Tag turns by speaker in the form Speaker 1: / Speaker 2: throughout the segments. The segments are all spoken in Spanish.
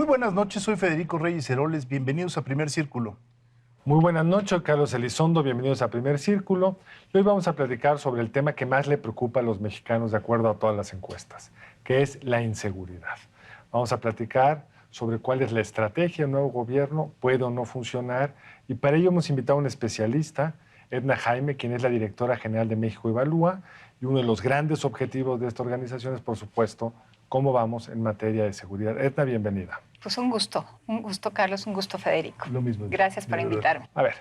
Speaker 1: Muy buenas noches, soy Federico Reyes Heroles. Bienvenidos a Primer Círculo.
Speaker 2: Muy buenas noches, Carlos Elizondo. Bienvenidos a Primer Círculo. Hoy vamos a platicar sobre el tema que más le preocupa a los mexicanos de acuerdo a todas las encuestas, que es la inseguridad. Vamos a platicar sobre cuál es la estrategia del nuevo gobierno, puede o no funcionar, y para ello hemos invitado a un especialista, Edna Jaime, quien es la directora general de México Evalúa, y uno de los grandes objetivos de esta organización es, por supuesto, cómo vamos en materia de seguridad. Edna, bienvenida.
Speaker 3: Pues un gusto, Carlos, un gusto, Federico.
Speaker 1: Lo mismo.
Speaker 3: Gracias por invitarme.
Speaker 2: A ver,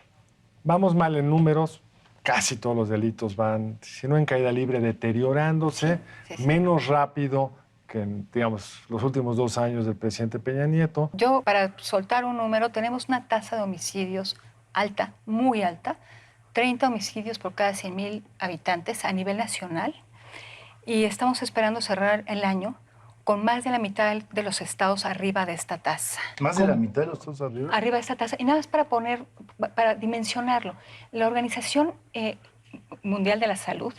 Speaker 2: vamos mal en números, casi todos los delitos van, si no en caída libre, deteriorándose,
Speaker 3: sí.
Speaker 2: menos rápido que en, digamos, los últimos 2 años del presidente Peña Nieto.
Speaker 3: Yo, para soltar un número, tenemos una tasa de homicidios alta, muy alta, 30 homicidios por cada 100,000 habitantes a nivel nacional, y estamos esperando cerrar el año con más de la mitad de los estados arriba de esta tasa.
Speaker 1: ¿Más de la mitad de los estados arriba?
Speaker 3: Arriba de esta tasa. Y nada más para dimensionarlo. La Organización Mundial de la Salud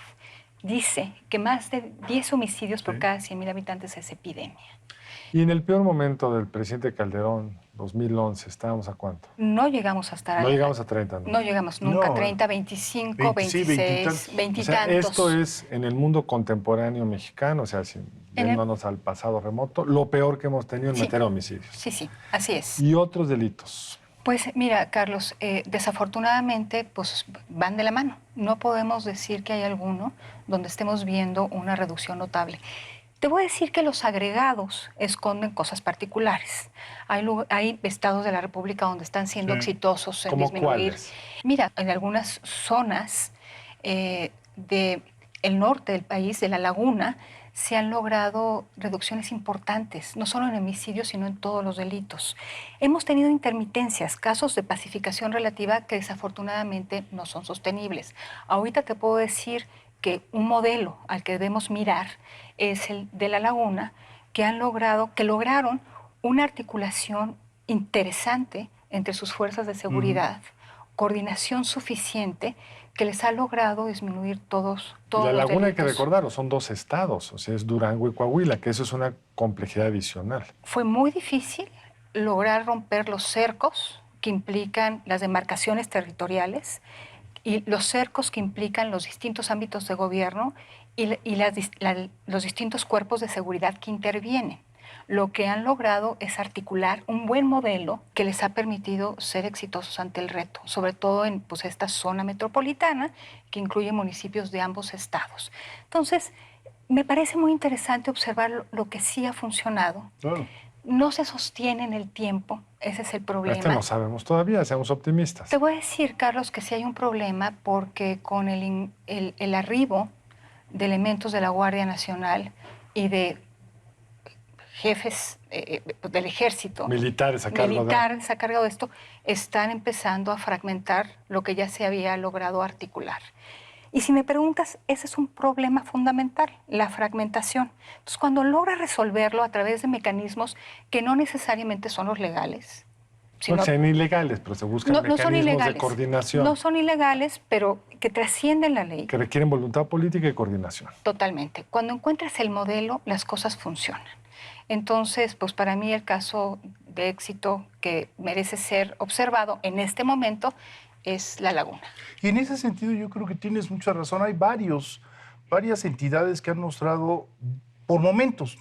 Speaker 3: dice que más de 10 homicidios por cada 100,000 habitantes es epidemia.
Speaker 2: Y en el peor momento del presidente Calderón, 2011, ¿estábamos a cuánto?
Speaker 3: No llegamos a estar...
Speaker 2: No llegamos a 30, ¿no?
Speaker 3: No llegamos nunca a 30, 25, 26, 20 y tantos.
Speaker 2: Esto es en el mundo contemporáneo mexicano, o sea, yéndonos al pasado remoto, lo peor que hemos tenido en materia de homicidios.
Speaker 3: Sí, así es.
Speaker 2: ¿Y otros delitos?
Speaker 3: Pues mira, Carlos, desafortunadamente pues van de la mano. No podemos decir que hay alguno donde estemos viendo una reducción notable. Te voy a decir que los agregados esconden cosas particulares. Hay estados de la República donde están siendo exitosos en disminuir.
Speaker 2: ¿Cuáles?
Speaker 3: Mira, en algunas zonas del norte del país, de la laguna, se han logrado reducciones importantes, no solo en homicidios, sino en todos los delitos. Hemos tenido intermitencias, casos de pacificación relativa que desafortunadamente no son sostenibles. Ahorita te puedo decir que un modelo al que debemos mirar es el de la laguna, que lograron una articulación interesante entre sus fuerzas de seguridad, coordinación suficiente que les ha logrado disminuir todos los
Speaker 2: La laguna, hay
Speaker 3: delitos.
Speaker 2: que recordarlo, son 2 estados, o sea, es Durango y Coahuila, que eso es una complejidad adicional.
Speaker 3: Fue muy difícil lograr romper los cercos que implican las demarcaciones territoriales y los cercos que implican los distintos ámbitos de gobierno y los distintos cuerpos de seguridad que intervienen. Lo que han logrado es articular un buen modelo que les ha permitido ser exitosos ante el reto, sobre todo en esta zona metropolitana que incluye municipios de ambos estados. Entonces, me parece muy interesante observar lo que sí ha funcionado.
Speaker 1: Claro.
Speaker 3: No se sostiene en el tiempo, ese es el problema.
Speaker 2: No sabemos todavía, seamos optimistas.
Speaker 3: Te voy a decir, Carlos, que sí hay un problema porque con el arribo de elementos de la Guardia Nacional y de jefes del ejército,
Speaker 2: militares a cargo
Speaker 3: de esto, están empezando a fragmentar lo que ya se había logrado articular. Y si me preguntas, ese es un problema fundamental, la fragmentación. Entonces, cuando logra resolverlo a través de mecanismos que no necesariamente son los legales,
Speaker 2: no sean ilegales, pero se buscan mecanismos de coordinación.
Speaker 3: No son ilegales, pero que trascienden la ley.
Speaker 2: Que requieren voluntad política y coordinación.
Speaker 3: Totalmente. Cuando encuentras el modelo, las cosas funcionan. Entonces, pues para mí el caso de éxito que merece ser observado en este momento es La Laguna.
Speaker 1: Y en ese sentido yo creo que tienes mucha razón. Hay varias entidades que han mostrado por momentos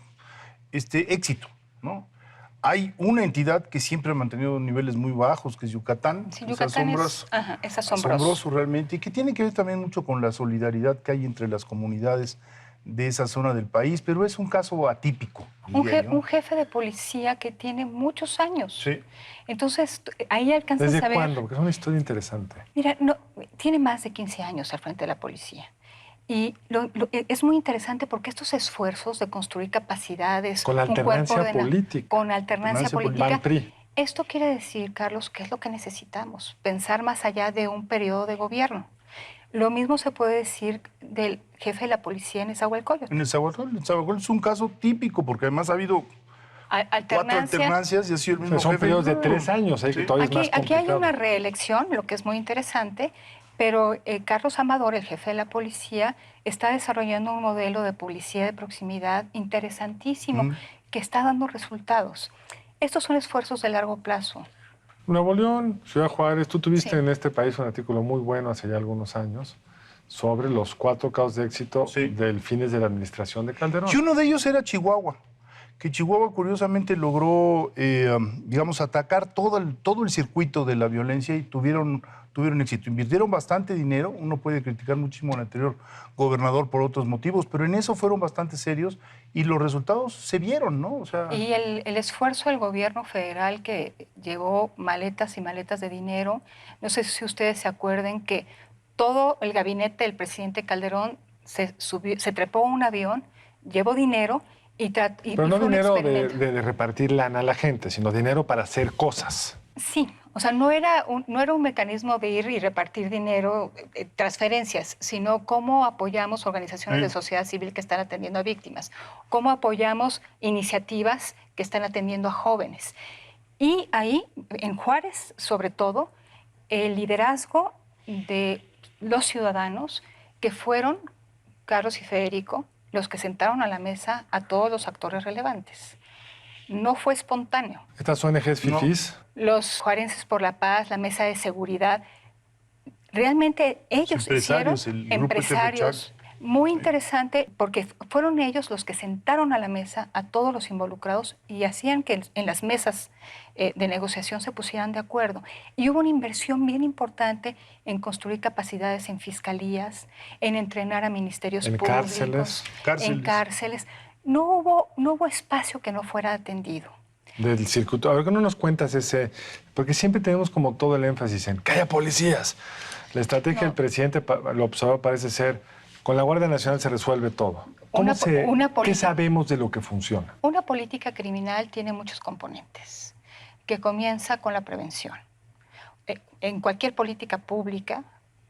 Speaker 1: éxito, ¿no? Hay una entidad que siempre ha mantenido niveles muy bajos, que es Yucatán.
Speaker 3: Sí, Yucatán es
Speaker 1: asombroso realmente, y que tiene que ver también mucho con la solidaridad que hay entre las comunidades de esa zona del país, pero es un caso atípico.
Speaker 3: Un jefe de policía que tiene muchos años.
Speaker 1: Sí.
Speaker 3: Entonces, ahí alcanzas a ver...
Speaker 2: ¿Desde cuándo? Porque es una historia interesante.
Speaker 3: Mira, tiene más de 15 años al frente de la policía. Y es muy interesante porque estos esfuerzos de construir capacidades...
Speaker 2: Con alternancia política.
Speaker 3: Con alternancia política.
Speaker 2: PAN-PRI.
Speaker 3: Esto quiere decir, Carlos, ¿qué es lo que necesitamos? Pensar más allá de un periodo de gobierno. Lo mismo se puede decir del jefe de la policía en Nezahualcóyotl.
Speaker 1: En Nezahualcóyotl es un caso típico, porque además ha habido 4 alternancias y ha sido el mismo
Speaker 2: son
Speaker 1: jefe.
Speaker 2: Periodos de 3 años, que todavía es más complicado.
Speaker 3: Aquí hay una reelección, lo que es muy interesante, pero Carlos Amador, el jefe de la policía, está desarrollando un modelo de policía de proximidad interesantísimo que está dando resultados. Estos son esfuerzos de largo plazo.
Speaker 2: Nuevo León, Ciudad Juárez, tú tuviste
Speaker 3: Sí.
Speaker 2: en este país un artículo muy bueno hace ya algunos años sobre los 4 casos de éxito
Speaker 1: Sí.
Speaker 2: del fines de la administración de Calderón.
Speaker 1: Y uno de ellos era Chihuahua, que Chihuahua curiosamente logró, digamos, atacar todo el circuito de la violencia y tuvieron éxito. Invirtieron bastante dinero, uno puede criticar muchísimo al anterior gobernador por otros motivos, pero en eso fueron bastante serios y los resultados se vieron, ¿no? O sea,
Speaker 3: Y el esfuerzo del gobierno federal que llevó maletas y maletas de dinero, no sé si ustedes se acuerden que todo el gabinete del presidente Calderón se trepó a un avión, llevó dinero y
Speaker 2: Pero no
Speaker 3: fue un
Speaker 2: dinero
Speaker 3: experimento.
Speaker 2: de repartir lana a la gente, sino dinero para hacer cosas.
Speaker 3: Sí, o sea, no era un mecanismo de ir y repartir dinero, transferencias, sino cómo apoyamos organizaciones de sociedad civil que están atendiendo a víctimas, cómo apoyamos iniciativas que están atendiendo a jóvenes. Y ahí, en Juárez, sobre todo, el liderazgo de los ciudadanos que fueron, Carlos y Federico, los que sentaron a la mesa a todos los actores relevantes. No fue espontáneo.
Speaker 2: Estas ONGs
Speaker 1: No.
Speaker 2: fifís,
Speaker 3: Los Juarenses por la Paz, la Mesa de Seguridad, realmente ellos
Speaker 1: empresarios,
Speaker 3: hicieron
Speaker 1: el grupo
Speaker 3: empresarios. Muy interesante porque fueron ellos los que sentaron a la mesa a todos los involucrados y hacían que en las mesas de negociación se pusieran de acuerdo. Y hubo una inversión bien importante en construir capacidades en fiscalías, en entrenar a ministerios
Speaker 2: En
Speaker 3: públicos,
Speaker 1: cárceles.
Speaker 3: en cárceles. No hubo espacio que no fuera atendido.
Speaker 2: del circuito. A ver, ¿qué no nos cuentas ese? Porque siempre tenemos como todo el énfasis en que haya policías. La estrategia del presidente, lo observado, parece ser, con la Guardia Nacional se resuelve todo. ¿Qué sabemos de lo que funciona?
Speaker 3: Una política criminal tiene muchos componentes, que comienza con la prevención. En cualquier política pública,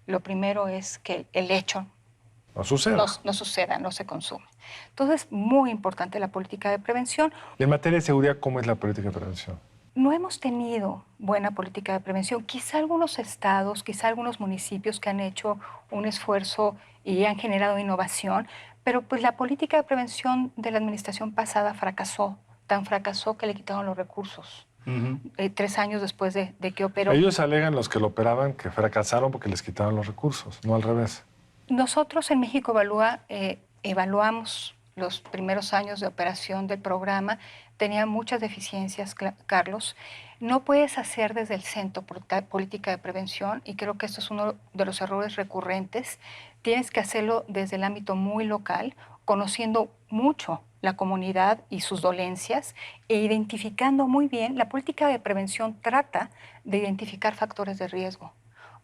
Speaker 3: lo primero es que el hecho
Speaker 2: No suceda.
Speaker 3: no suceda, no se consume. Entonces, muy importante la política de prevención.
Speaker 2: Y en materia de seguridad, ¿cómo es la política de prevención?
Speaker 3: No hemos tenido buena política de prevención. Quizá algunos estados, quizá algunos municipios que han hecho un esfuerzo y han generado innovación, pero pues la política de prevención de la administración pasada fracasó. Tan fracasó que le quitaron los recursos. 3 años después de que operó.
Speaker 2: Ellos alegan, los que lo operaban, que fracasaron porque les quitaron los recursos, no al revés.
Speaker 3: Nosotros en México Evalúa evaluamos los primeros años de operación del programa. Tenía muchas deficiencias, Carlos. No puedes hacer desde el centro política de prevención y creo que esto es uno de los errores recurrentes. Tienes que hacerlo desde el ámbito muy local, conociendo mucho la comunidad y sus dolencias e identificando muy bien. La política de prevención trata de identificar factores de riesgo,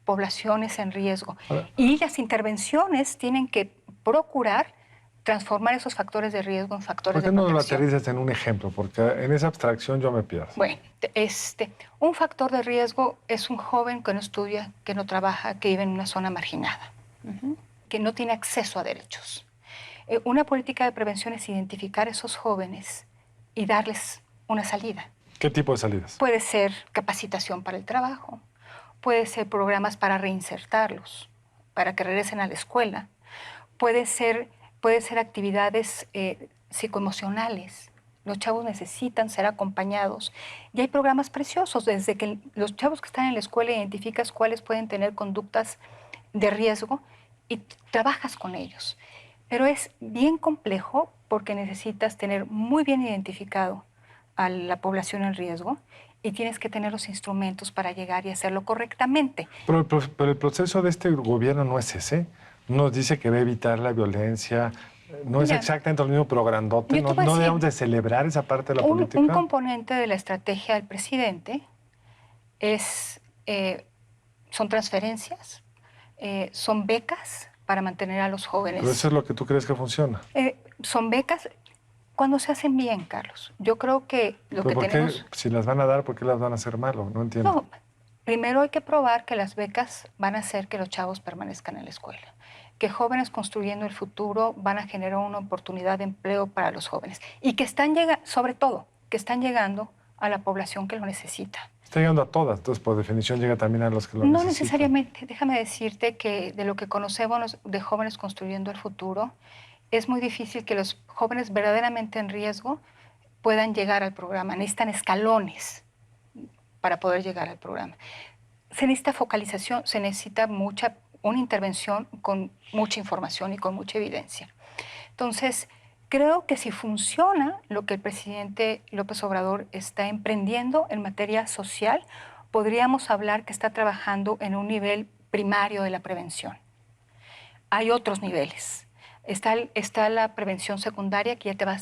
Speaker 3: poblaciones en riesgo. Y las intervenciones tienen que procurar transformar esos factores de riesgo en factores de protección.
Speaker 2: ¿Por qué no lo aterrizas en un ejemplo? Porque en esa abstracción yo me pierdo.
Speaker 3: Bueno, un factor de riesgo es un joven que no estudia, que no trabaja, que vive en una zona marginada, que no tiene acceso a derechos. Una política de prevención es identificar a esos jóvenes y darles una salida.
Speaker 2: ¿Qué tipo de salidas?
Speaker 3: Puede ser capacitación para el trabajo, puede ser programas para reinsertarlos, para que regresen a la escuela, puede ser actividades psicoemocionales. Los chavos necesitan ser acompañados y hay programas preciosos, desde que los chavos que están en la escuela identificas cuáles pueden tener conductas de riesgo y trabajas con ellos. Pero es bien complejo porque necesitas tener muy bien identificado a la población en riesgo y tienes que tener los instrumentos para llegar y hacerlo correctamente.
Speaker 2: Pero el proceso de este gobierno no es ese. Nos dice que va a evitar la violencia. No es exactamente lo mismo, pero grandote. No debemos de celebrar esa parte de la política.
Speaker 3: Un componente de la estrategia del presidente son transferencias, son becas para mantener a los jóvenes.
Speaker 2: Pero eso es lo que tú crees que funciona.
Speaker 3: Son becas cuando se hacen bien, Carlos. Yo creo que lo que tenemos...
Speaker 2: Si las van a dar, ¿por qué las van a hacer mal? No entiendo.
Speaker 3: No, primero hay que probar que las becas van a hacer que los chavos permanezcan en la escuela, que jóvenes construyendo el futuro van a generar una oportunidad de empleo para los jóvenes y que sobre todo, que están llegando a la población que lo necesita.
Speaker 2: Está llegando a todas, entonces por definición llega también a los que lo necesitan.
Speaker 3: No necesariamente. Déjame decirte que de lo que conocemos de jóvenes construyendo el futuro, es muy difícil que los jóvenes verdaderamente en riesgo puedan llegar al programa. Necesitan escalones para poder llegar al programa. Se necesita focalización, se necesita una intervención con mucha información y con mucha evidencia. Entonces, creo que si funciona lo que el presidente López Obrador está emprendiendo en materia social, podríamos hablar que está trabajando en un nivel primario de la prevención. Hay otros niveles. Está la prevención secundaria, que ya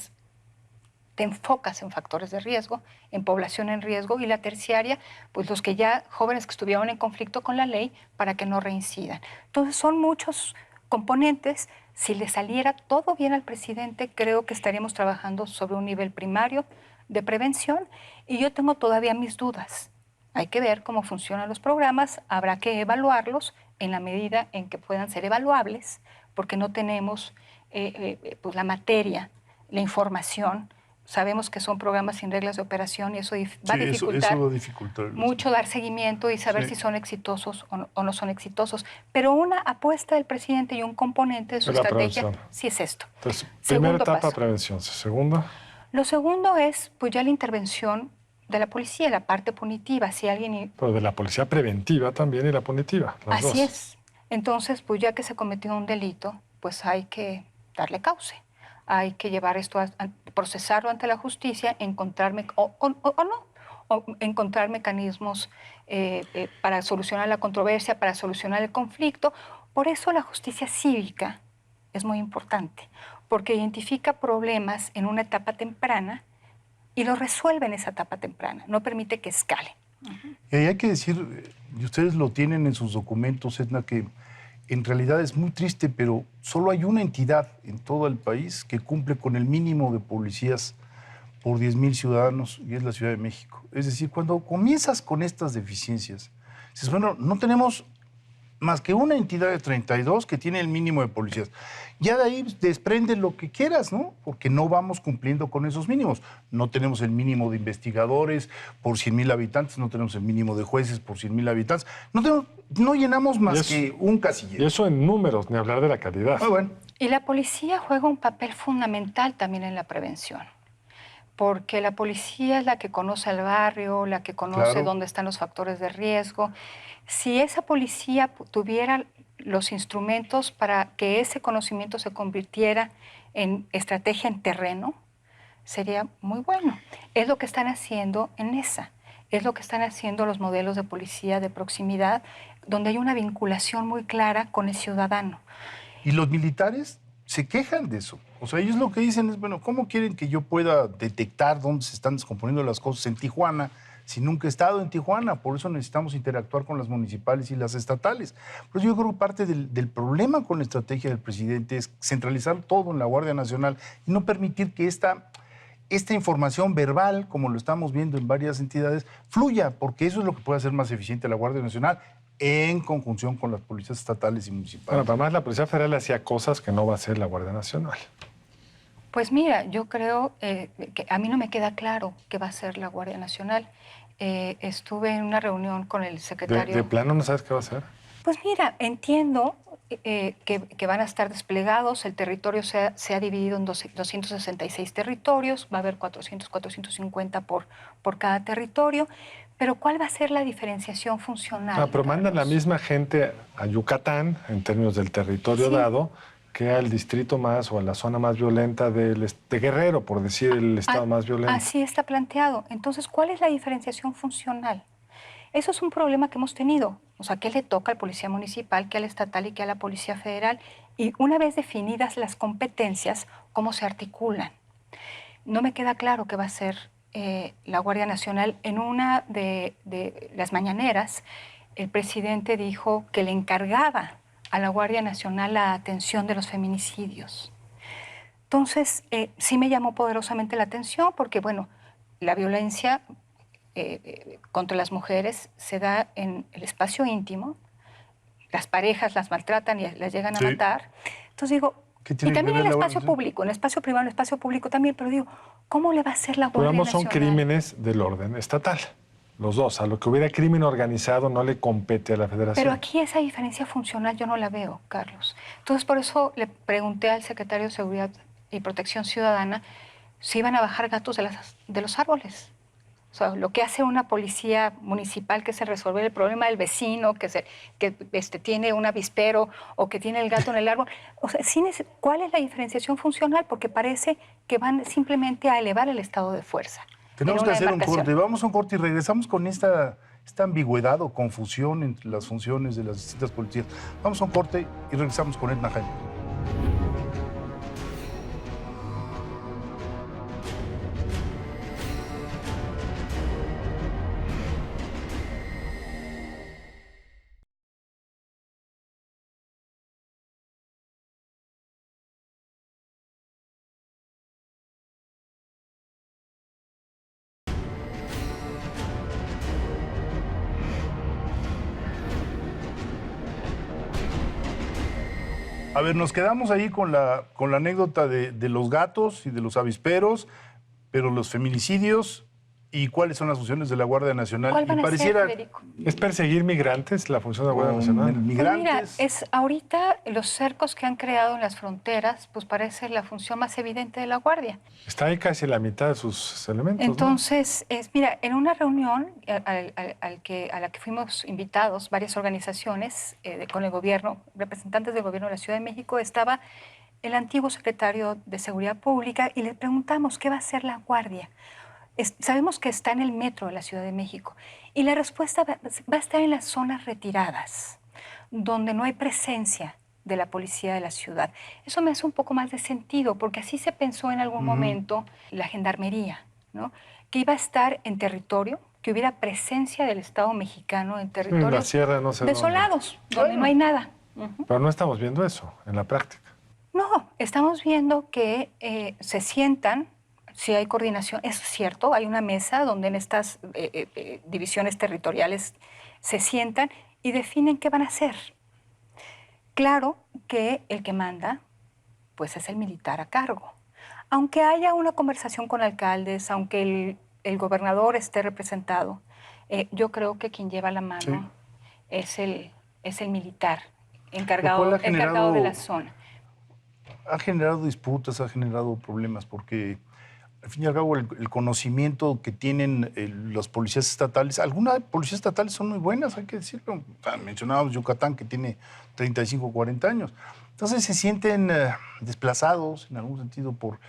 Speaker 3: te enfocas en factores de riesgo, en población en riesgo, y la terciaria, pues los que ya, jóvenes que estuvieron en conflicto con la ley para que no reincidan. Entonces son muchos componentes. Si le saliera todo bien al presidente, creo que estaríamos trabajando sobre un nivel primario de prevención, y yo tengo todavía mis dudas. Hay que ver cómo funcionan los programas, habrá que evaluarlos en la medida en que puedan ser evaluables, porque no tenemos pues la materia, la información. Sabemos que son programas sin reglas de operación, y eso va a dificultar,
Speaker 1: eso va a dificultar
Speaker 3: mucho dar seguimiento y saber si son exitosos o no son exitosos. Pero una apuesta del presidente y un componente de su estrategia sí es esto.
Speaker 2: Entonces, primera etapa, prevención. Segunda.
Speaker 3: Lo segundo es pues ya la intervención de la policía, la parte punitiva. Si alguien...
Speaker 2: Pero de la policía preventiva también y la punitiva. Las
Speaker 3: Así
Speaker 2: dos.
Speaker 3: es. Entonces, pues ya que se cometió un delito, pues hay que darle cauce. Hay que llevar esto a procesarlo ante la justicia, encontrarme encontrar mecanismos para solucionar la controversia, para solucionar el conflicto. Por eso la justicia cívica es muy importante, porque identifica problemas en una etapa temprana y los resuelve en esa etapa temprana, no permite que escale.
Speaker 1: Y hay que decir, y ustedes lo tienen en sus documentos, Edna, que en realidad es muy triste, pero solo hay una entidad en todo el país que cumple con el mínimo de policías por 10,000 ciudadanos, y es la Ciudad de México. Es decir, cuando comienzas con estas deficiencias, dices, bueno, no tenemos más que una entidad de 32 que tiene el mínimo de policías. Ya de ahí desprende lo que quieras, ¿no? Porque no vamos cumpliendo con esos mínimos. No tenemos el mínimo de investigadores por 100,000 habitantes, no tenemos el mínimo de jueces por 100,000 habitantes. No llenamos más que un casillero.
Speaker 2: Y eso en números, ni hablar de la calidad.
Speaker 1: Muy bueno.
Speaker 3: Y la policía juega un papel fundamental también en la prevención, porque la policía es la que conoce el barrio, la que conoce dónde están los factores de riesgo. Si esa policía tuviera los instrumentos para que ese conocimiento se convirtiera en estrategia en terreno, sería muy bueno. Es lo que están haciendo en esa, es lo que están haciendo los modelos de policía de proximidad, donde hay una vinculación muy clara con el ciudadano.
Speaker 1: Y los militares se quejan de eso. O sea, ellos lo que dicen es, bueno, ¿cómo quieren que yo pueda detectar dónde se están descomponiendo las cosas en Tijuana si nunca he estado en Tijuana? Por eso necesitamos interactuar con las municipales y las estatales. Pero yo creo que parte del problema con la estrategia del presidente es centralizar todo en la Guardia Nacional y no permitir que esta información verbal, como lo estamos viendo en varias entidades, fluya, porque eso es lo que puede hacer más eficiente la Guardia Nacional en conjunción con las policías estatales y municipales.
Speaker 2: Bueno, pero además la Policía Federal hacía cosas que no va a hacer la Guardia Nacional.
Speaker 3: Pues mira, yo creo que a mí no me queda claro qué va a hacer la Guardia Nacional. Estuve en una reunión con el secretario...
Speaker 2: ¿De plano no sabes qué va a hacer?
Speaker 3: Pues mira, entiendo que van a estar desplegados. El territorio se ha dividido en 266 territorios. Va a haber 400, 450 por cada territorio. Pero ¿cuál va a ser la diferenciación funcional?
Speaker 2: Pero mandan la misma gente a Yucatán, en términos del territorio dado, que al distrito más o a la zona más violenta de Guerrero, por decir el estado más violento.
Speaker 3: Así está planteado. Entonces, ¿cuál es la diferenciación funcional? Eso es un problema que hemos tenido. O sea, ¿qué le toca al policía municipal, qué al estatal y qué a la policía federal? Y una vez definidas las competencias, ¿cómo se articulan? No me queda claro qué va a hacer la Guardia Nacional. En una de las mañaneras, el presidente dijo que le encargaba a la Guardia Nacional la atención de los feminicidios. Entonces, sí me llamó poderosamente la atención porque, bueno, la violencia contra las mujeres se da en el espacio íntimo, las parejas las maltratan y las llegan a matar. Entonces digo, y también en el espacio público, en el espacio privado, en el espacio público también, pero digo, ¿cómo le va a hacer la Guardia Nacional?
Speaker 2: Son crímenes del orden estatal. Los dos. A lo que hubiera crimen organizado no le compete a la Federación.
Speaker 3: Pero aquí esa diferencia funcional yo no la veo, Carlos. Entonces, por eso le pregunté al secretario de Seguridad y Protección Ciudadana se iban a bajar gatos de los árboles. O sea, lo que hace una policía municipal, que es el resolver el problema del vecino, tiene un avispero o que tiene el gato en el árbol. O sea, ¿cuál es la diferenciación funcional? Porque parece que van simplemente a elevar el estado de fuerza.
Speaker 1: Tenemos que hacer un corte. Vamos a un corte y regresamos con esta ambigüedad o confusión entre las funciones de las distintas policías. Vamos a un corte y regresamos con Edna Jaime. A ver, nos quedamos ahí con la anécdota de los gatos y de los avisperos, pero los feminicidios y cuáles son las funciones de la Guardia Nacional.
Speaker 3: ¿Cuál van a ser, Federico?
Speaker 2: ¿Es perseguir migrantes la función de la Guardia Nacional?
Speaker 1: Migrantes.
Speaker 3: Pues mira, ahorita los cercos que han creado en las fronteras, pues parece la función más evidente de la Guardia.
Speaker 2: Está ahí casi la mitad de sus elementos,
Speaker 3: Entonces, ¿no? Mira, en una reunión a la que fuimos invitados, varias organizaciones con el gobierno, representantes del gobierno de la Ciudad de México, estaba el antiguo secretario de Seguridad Pública y le preguntamos qué va a hacer la Guardia. Sabemos que está en el metro de la Ciudad de México y la respuesta va a estar en las zonas retiradas, donde no hay presencia de la policía de la ciudad. Eso me hace un poco más de sentido, porque así se pensó en algún momento la gendarmería, ¿no? Que iba a estar en territorio, que hubiera presencia del Estado mexicano en territorios
Speaker 2: la sierra, no sé
Speaker 3: desolados, donde no hay nada.
Speaker 2: Pero no estamos viendo eso en la práctica.
Speaker 3: No, estamos viendo que se sientan. Si hay coordinación, es cierto, hay una mesa donde en estas divisiones territoriales se sientan y definen qué van a hacer. Claro que el que manda, pues es el militar a cargo. Aunque haya una conversación con alcaldes, aunque el gobernador esté representado, yo creo que quien lleva la mano es el militar encargado de la zona.
Speaker 1: Ha generado disputas, ha generado problemas, porque al fin y al cabo, el conocimiento que tienen los policías estatales, algunas policías estatales son muy buenas, hay que decirlo. Mencionábamos Yucatán, que tiene 35 o 40 años. Entonces se sienten desplazados, en algún sentido, por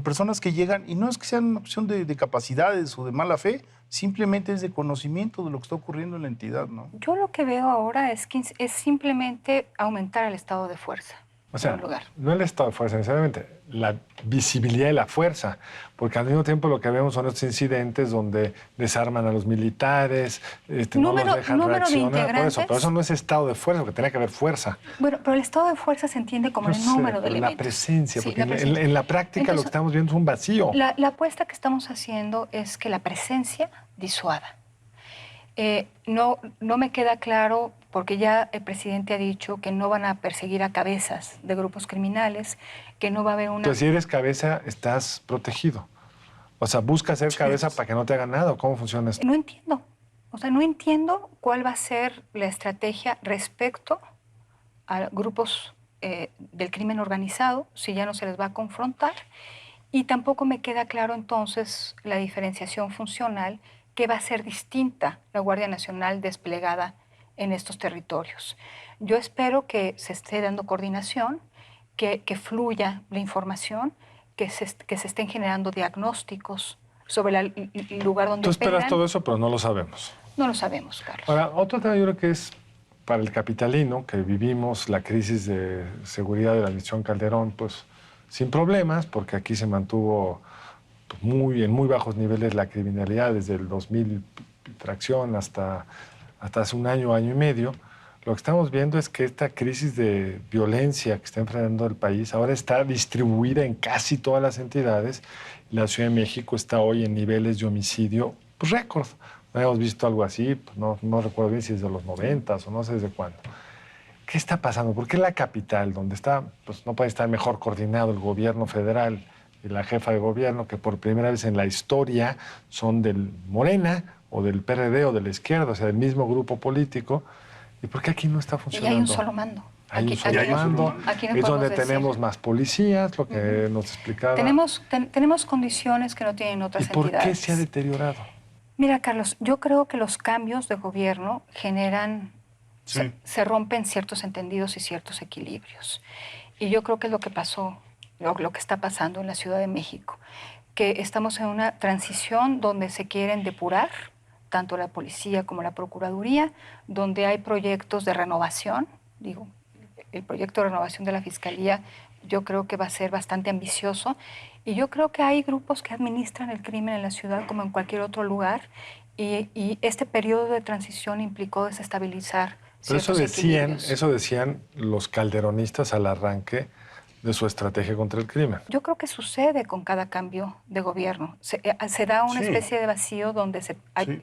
Speaker 1: personas que llegan, y no es que sea una cuestión de capacidades o de mala fe, simplemente es de conocimiento de lo que está ocurriendo en la entidad, ¿no?
Speaker 3: Yo lo que veo ahora es simplemente aumentar el estado de fuerza.
Speaker 2: O sea, no el estado de fuerza necesariamente, la visibilidad de la fuerza, porque al mismo tiempo lo que vemos son estos incidentes donde desarman a los militares, no los dejan reaccionar, por eso, pero eso no es estado de fuerza, porque tiene que haber fuerza.
Speaker 3: Bueno, pero el estado de fuerza se entiende como el número de elementos.
Speaker 2: La presencia, porque en la práctica entonces, lo que estamos viendo es un vacío.
Speaker 3: La apuesta que estamos haciendo es que la presencia disuada. No me queda claro, porque ya el presidente ha dicho que no van a perseguir a cabezas de grupos criminales, que no va a haber una...
Speaker 2: Entonces, si eres cabeza, estás protegido. O sea, busca ser cabeza para que no te hagan nada. ¿Cómo funciona esto?
Speaker 3: No entiendo. O sea, no entiendo cuál va a ser la estrategia respecto a grupos del crimen organizado, si ya no se les va a confrontar. Y tampoco me queda claro entonces la diferenciación funcional, que va a ser distinta la Guardia Nacional desplegada en estos territorios. Yo espero que se esté dando coordinación, que fluya la información, que se estén generando diagnósticos sobre el lugar donde
Speaker 2: Tú esperas
Speaker 3: operan.
Speaker 2: todo eso, pero no lo sabemos.
Speaker 3: No lo sabemos, Carlos.
Speaker 2: Ahora, otro tema yo creo que es para el capitalino, que vivimos la crisis de seguridad de la administración Calderón, pues sin problemas, porque aquí se mantuvo en muy bajos niveles la criminalidad desde el 2000 fracción hasta hace un año y medio. Lo que estamos viendo es que esta crisis de violencia que está enfrentando el país ahora está distribuida en casi todas las entidades. La Ciudad de México está hoy en niveles de homicidio récord. No hemos visto algo así, pues no recuerdo bien si es de los 90 o no sé desde cuándo. ¿Qué está pasando? ¿Por qué la capital, donde está, pues no puede estar mejor coordinado el gobierno federal y la jefa de gobierno, que por primera vez en la historia son del Morena o del PRD o de la izquierda, o sea, del mismo grupo político? ¿Y por qué aquí no está funcionando?
Speaker 3: Y hay un solo mando.
Speaker 2: Hay un
Speaker 3: Aquí-
Speaker 2: solo
Speaker 3: aquí no-
Speaker 2: mando,
Speaker 3: aquí no
Speaker 2: es donde
Speaker 3: podemos decir.
Speaker 2: tenemos más policías, lo que nos explicaba.
Speaker 3: Tenemos condiciones que no tienen
Speaker 2: ¿Y
Speaker 3: otras
Speaker 2: por qué
Speaker 3: entidades.
Speaker 2: se ha deteriorado?
Speaker 3: Mira, Carlos, yo creo que los cambios de gobierno generan,
Speaker 1: Sí.
Speaker 3: se rompen ciertos entendidos y ciertos equilibrios. Y yo creo que es lo que pasó, lo que está pasando en la Ciudad de México, que estamos en una transición donde se quieren depurar tanto la policía como la procuraduría, donde hay proyectos de renovación. Digo, el proyecto de renovación de la Fiscalía yo creo que va a ser bastante ambicioso, y yo creo que hay grupos que administran el crimen en la ciudad como en cualquier otro lugar, y este periodo de transición implicó desestabilizar
Speaker 2: Pero
Speaker 3: ciertos equilibrios.
Speaker 2: eso decían los calderonistas al arranque de su estrategia contra el crimen.
Speaker 3: Yo creo que sucede con cada cambio de gobierno. Se da una
Speaker 1: Sí.
Speaker 3: especie de vacío donde hay
Speaker 1: Sí.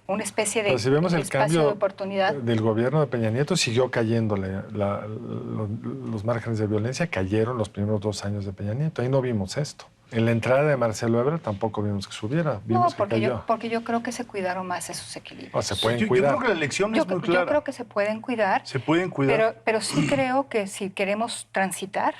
Speaker 3: una especie de
Speaker 2: Pero si vemos el
Speaker 3: espacio
Speaker 2: cambio
Speaker 3: de oportunidad.
Speaker 2: del gobierno de Peña Nieto, siguió cayéndole. Los márgenes de violencia cayeron los primeros 2 años de Peña Nieto. Ahí no vimos esto. En la entrada de Marcelo Ebrard tampoco vimos que subiera,
Speaker 3: No,
Speaker 2: vimos que cayó.
Speaker 3: porque yo creo que se cuidaron más esos equilibrios.
Speaker 2: O se pueden
Speaker 1: Yo
Speaker 2: cuidar.
Speaker 1: creo que la elección
Speaker 3: Yo,
Speaker 1: es muy
Speaker 3: yo
Speaker 1: clara.
Speaker 3: creo que se pueden cuidar,
Speaker 1: Se pueden cuidar.
Speaker 3: pero sí creo que si queremos transitar,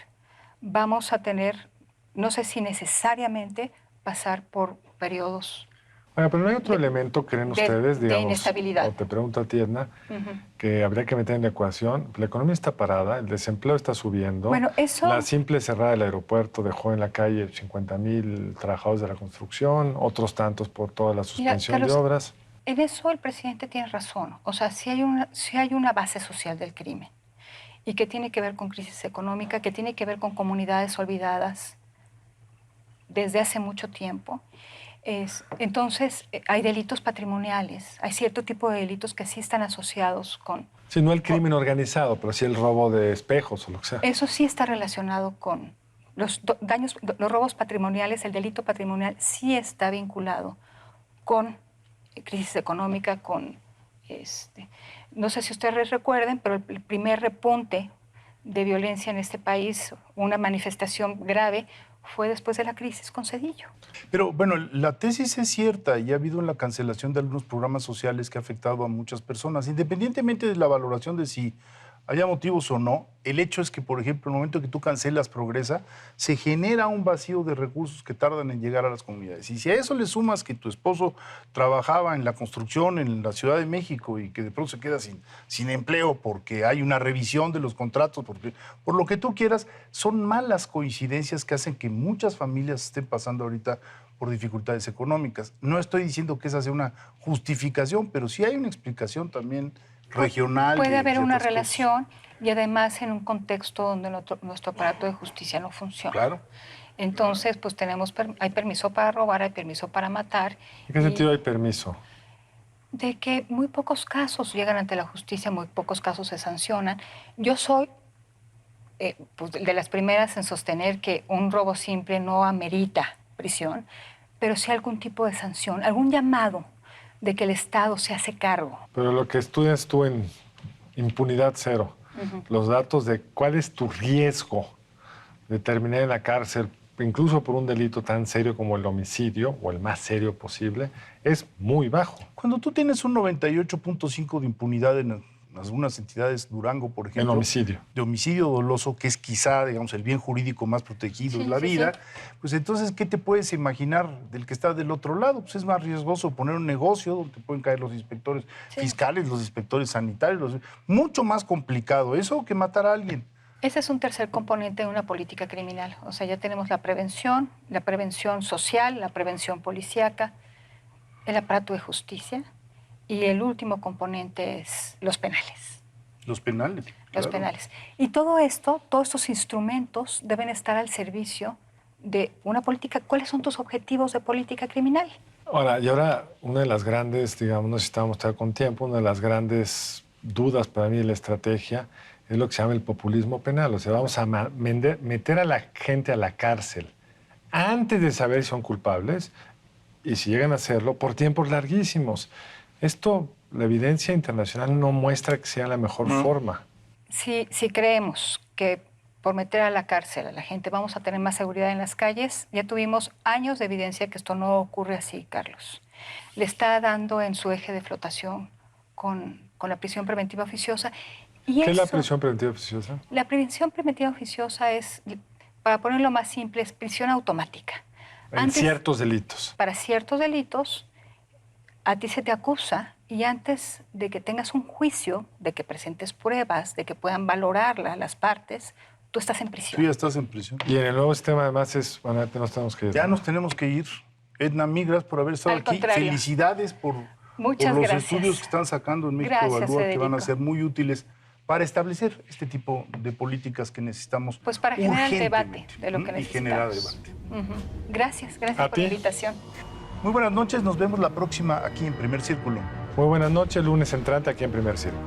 Speaker 3: vamos a tener, no sé si necesariamente pasar por periodos.
Speaker 2: Bueno, pero no hay otro elemento, ¿creen ustedes?
Speaker 3: de
Speaker 2: Digamos,
Speaker 3: inestabilidad.
Speaker 2: o te pregunto a ti, Edna,
Speaker 3: Ujú.
Speaker 2: que habría que meter en la ecuación. La economía está parada, el desempleo está subiendo.
Speaker 3: Bueno, eso-
Speaker 2: La simple cerrada del aeropuerto dejó en la calle 50,000 trabajadores de la construcción, otros tantos por toda la suspensión
Speaker 3: Carlos,
Speaker 2: de obras.
Speaker 3: En eso el presidente tiene razón. O sea, sí hay una base social del crimen, y que tiene que ver con crisis económica, que tiene que ver con comunidades olvidadas desde hace mucho tiempo. Entonces, hay delitos patrimoniales, hay cierto tipo de delitos que sí están asociados con...
Speaker 2: Sí, no el crimen organizado, pero sí el robo de espejos o lo que sea.
Speaker 3: Eso sí está relacionado con los daños, los robos patrimoniales, el delito patrimonial sí está vinculado con crisis económica, con... no sé si ustedes recuerden, pero el primer repunte de violencia en este país, una manifestación grave, fue después de la crisis con Zedillo.
Speaker 1: Pero bueno, la tesis es cierta y ha habido la cancelación de algunos programas sociales que ha afectado a muchas personas, independientemente de la valoración de si haya motivos o no. El hecho es que, por ejemplo, en el momento que tú cancelas Progresa, se genera un vacío de recursos que tardan en llegar a las comunidades. Y si a eso le sumas que tu esposo trabajaba en la construcción en la Ciudad de México y que de pronto se queda sin empleo porque hay una revisión de los contratos, por lo que tú quieras, son malas coincidencias que hacen que muchas familias estén pasando ahorita por dificultades económicas. No estoy diciendo que esa sea una justificación, pero sí hay una explicación también regional.
Speaker 3: Puede haber una
Speaker 1: ciertas
Speaker 3: relación, y además en un contexto donde nuestro aparato de justicia no funciona.
Speaker 1: Claro.
Speaker 3: Entonces, pues hay permiso para robar, hay permiso para matar.
Speaker 2: ¿En qué sentido hay permiso?
Speaker 3: De que muy pocos casos llegan ante la justicia, muy pocos casos se sancionan. Yo soy pues, de las primeras en sostener que un robo simple no amerita prisión, pero sí algún tipo de sanción, algún llamado de que el Estado se hace cargo.
Speaker 2: Pero lo que estudias tú en impunidad cero, los datos de cuál es tu riesgo de terminar en la cárcel, incluso por un delito tan serio como el homicidio, o el más serio posible, es muy bajo.
Speaker 1: Cuando tú tienes un 98.5 de impunidad en algunas entidades, Durango, por ejemplo.
Speaker 2: En homicidio.
Speaker 1: De homicidio doloso, que es quizá, digamos, el bien jurídico más protegido de la vida, pues entonces, ¿qué te puedes imaginar del que está del otro lado? Pues es más riesgoso poner un negocio donde pueden caer los inspectores fiscales, los inspectores sanitarios, mucho más complicado eso que matar a alguien.
Speaker 3: Ese es un tercer componente de una política criminal. O sea, ya tenemos la prevención social, la prevención policíaca, el aparato de justicia, y el último componente es los penales.
Speaker 1: Los penales.
Speaker 3: Los penales. Y todo esto, todos estos instrumentos deben estar al servicio de una política. ¿Cuáles son tus objetivos de política criminal?
Speaker 2: Ahora, una de las grandes, digamos, no sé si estamos con tiempo, una de las grandes dudas para mí de la estrategia es lo que se llama el populismo penal. O sea, vamos a meter a la gente a la cárcel antes de saber si son culpables y si llegan a hacerlo por tiempos larguísimos. Esto, la evidencia internacional no muestra que sea la mejor forma.
Speaker 3: Si creemos que por meter a la cárcel a la gente vamos a tener más seguridad en las calles, ya tuvimos años de evidencia que esto no ocurre así, Carlos. Le está dando en su eje de flotación con la prisión preventiva oficiosa, Y
Speaker 2: ¿Qué es la
Speaker 3: eso-
Speaker 2: prisión preventiva oficiosa?
Speaker 3: La prevención preventiva oficiosa es, para ponerlo más simple, es prisión automática.
Speaker 2: En ciertos delitos.
Speaker 3: Para ciertos delitos, a ti se te acusa y antes de que tengas un juicio, de que presentes pruebas, de que puedan valorarla las partes, tú estás en prisión.
Speaker 1: Tú ya estás en prisión.
Speaker 2: Y en el nuevo sistema, además, bueno, ya nos tenemos que ir.
Speaker 1: Ya nos tenemos que ir. Edna, mil gracias por haber estado
Speaker 3: Al
Speaker 1: aquí.
Speaker 3: contrario.
Speaker 1: Felicidades por
Speaker 3: Muchas
Speaker 1: los
Speaker 3: gracias.
Speaker 1: estudios que están sacando en México
Speaker 3: Gracias,
Speaker 1: Evalúa, que van a
Speaker 3: Federico.
Speaker 1: ser muy útiles para establecer este tipo de políticas que necesitamos.
Speaker 3: Pues para generar debate
Speaker 1: urgentemente,
Speaker 3: de lo que
Speaker 1: y generar
Speaker 3: necesitamos.
Speaker 1: debate.
Speaker 3: Ujú. Gracias por
Speaker 2: ¿A ti?
Speaker 3: la invitación.
Speaker 1: Muy buenas noches, nos vemos la próxima aquí en Primer Círculo.
Speaker 2: Muy buenas noches, lunes entrante aquí en Primer Círculo.